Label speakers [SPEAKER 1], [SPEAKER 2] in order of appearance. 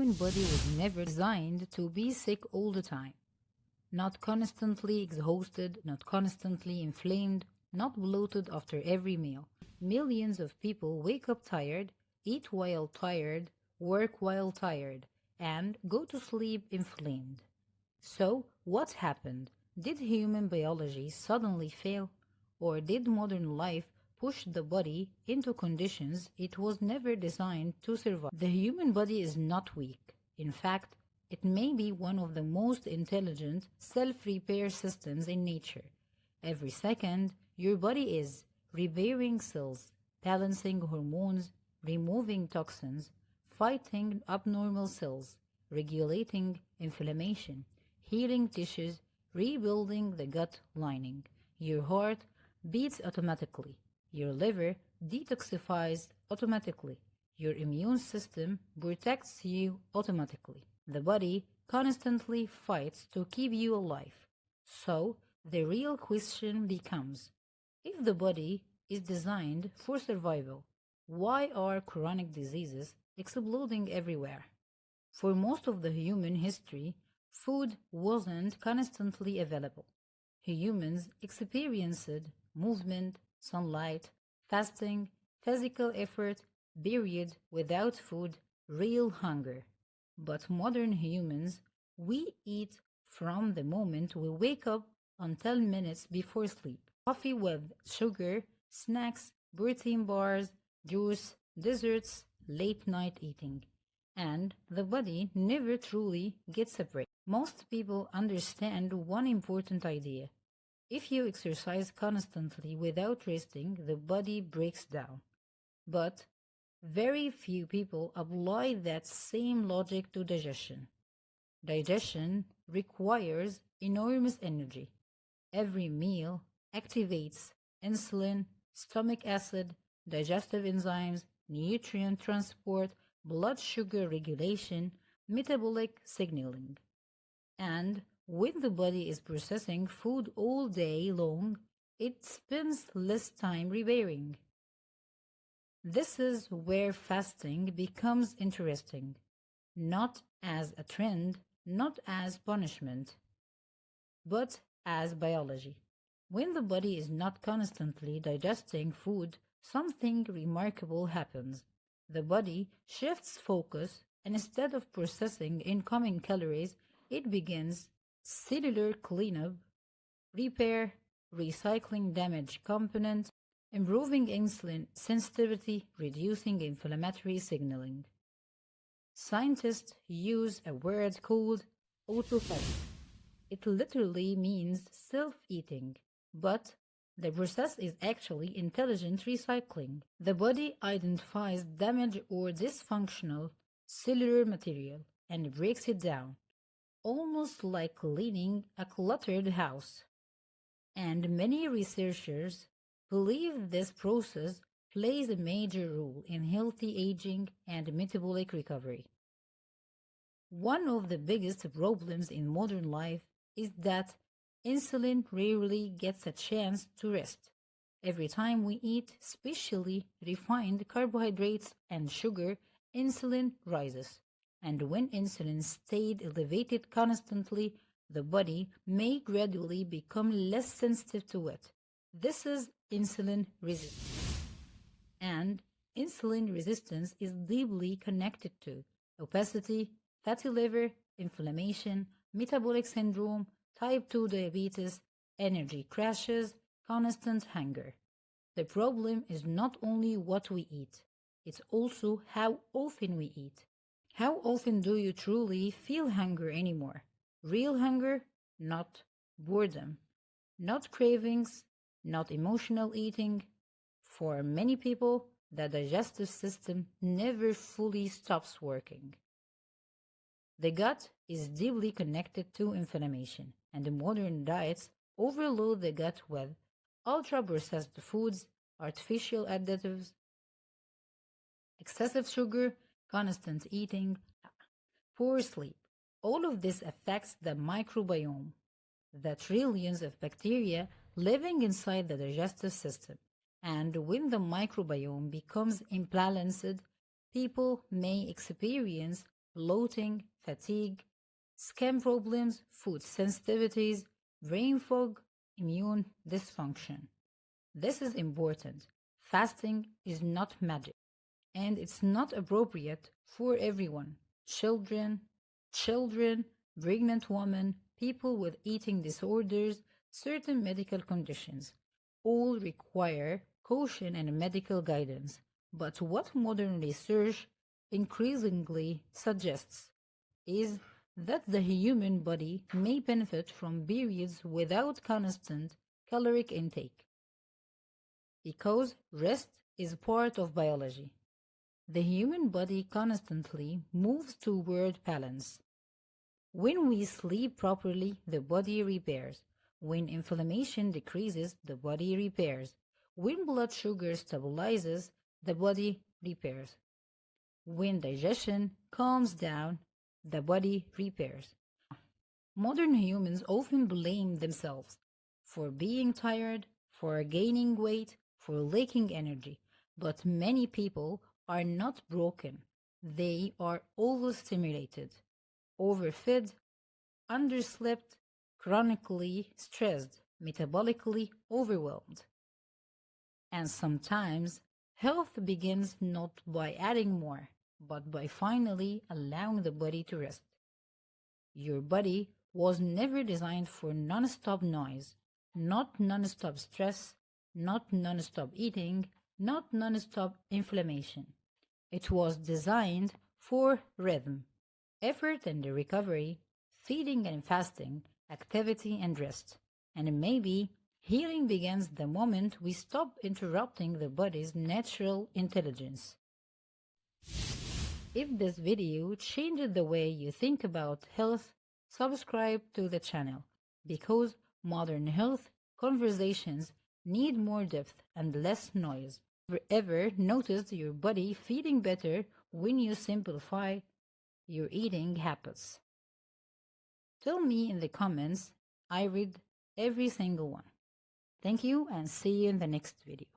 [SPEAKER 1] human body was never designed to be sick all the time. Not constantly exhausted, not constantly inflamed, not bloated after every meal. Millions of people wake up tired, eat while tired, work while tired, and go to sleep inflamed. So, what happened? Did human biology suddenly fail? Or did modern life push the body into conditions it was never designed to survive? The human body is not weak. In fact, it may be one of the most intelligent self-repair systems in nature. Every second, your body is repairing cells, balancing hormones, removing toxins, fighting abnormal cells, regulating inflammation, healing tissues, rebuilding the gut lining. Your heart beats automatically. Your liver detoxifies automatically. Your immune system protects you automatically. The body constantly fights to keep you alive. So, the real question becomes, if the body is designed for survival, why are chronic diseases exploding everywhere? For most of the human history, food wasn't constantly available. Humans experienced movement, sunlight, fasting, physical effort, period without food, real hunger. But modern humans, we eat from the moment we wake up until minutes before sleep. Coffee with sugar, snacks, protein bars, juice, desserts, late night eating. And the body never truly gets a break. Most people understand one important idea. If you exercise constantly without resting, the body breaks down. But very few people apply that same logic to digestion. Digestion requires enormous energy. Every meal activates insulin, stomach acid, digestive enzymes, nutrient transport, blood sugar regulation, metabolic signaling. And when the body is processing food all day long, it spends less time repairing. This is where fasting becomes interesting, not as a trend, not as punishment, but as biology. When the body is not constantly digesting food, something remarkable happens. The body shifts focus, and instead of processing incoming calories, it begins cellular cleanup, repair, recycling damaged components, improving insulin sensitivity, reducing inflammatory signaling. Scientists use a word called autophagy. It literally means self-eating, but the process is actually intelligent recycling. The body identifies damaged or dysfunctional cellular material and breaks it down, almost like cleaning a cluttered house. And many researchers believe this process plays a major role in healthy aging and metabolic recovery. One of the biggest problems in modern life is that insulin rarely gets a chance to rest. Every time we eat, especially refined carbohydrates and sugar, insulin rises. And when insulin stayed elevated constantly, the body may gradually become less sensitive to it. This is insulin resistance. And insulin resistance is deeply connected to obesity, fatty liver, inflammation, metabolic syndrome, type 2 diabetes, energy crashes, constant hunger. The problem is not only what we eat, it's also how often we eat. How often do you truly feel hunger anymore? Real hunger, not boredom, not cravings, not emotional eating. For many people, the digestive system never fully stops working. The gut is deeply connected to inflammation, and modern diets overload the gut with ultra-processed foods, artificial additives, excessive sugar, constant eating, poor sleep. All of this affects the microbiome, the trillions of bacteria living inside the digestive system. And when the microbiome becomes imbalanced, people may experience bloating, fatigue, skin problems, food sensitivities, brain fog, immune dysfunction. This is important. Fasting is not magic, and it's not appropriate for everyone. Children, children, pregnant women, people with eating disorders, certain medical conditions all require caution and medical guidance. But what modern research increasingly suggests is that the human body may benefit from periods without constant caloric intake because rest is part of biology. The human body constantly moves toward balance. When we sleep properly, the body repairs. When inflammation decreases, the body repairs. When blood sugar stabilizes, the body repairs. When digestion calms down, the body repairs. Modern humans often blame themselves for being tired, for gaining weight, for lacking energy. But many people are not broken. They are overstimulated, overfed, underslept, chronically stressed, metabolically overwhelmed. And sometimes health begins not by adding more, but by finally allowing the body to rest. Your body was never designed for non-stop noise, not non-stop stress, not non-stop eating, not non-stop inflammation. It was designed for rhythm, effort and recovery, feeding and fasting, activity and rest. And maybe healing begins the moment we stop interrupting the body's natural intelligence. If this video changed the way you think about health, subscribe to the channel because modern health conversations need more depth and less noise. Ever noticed your body feeling better when you simplify your eating habits? Tell me in the comments. I read every single one. Thank you and see you in the next video.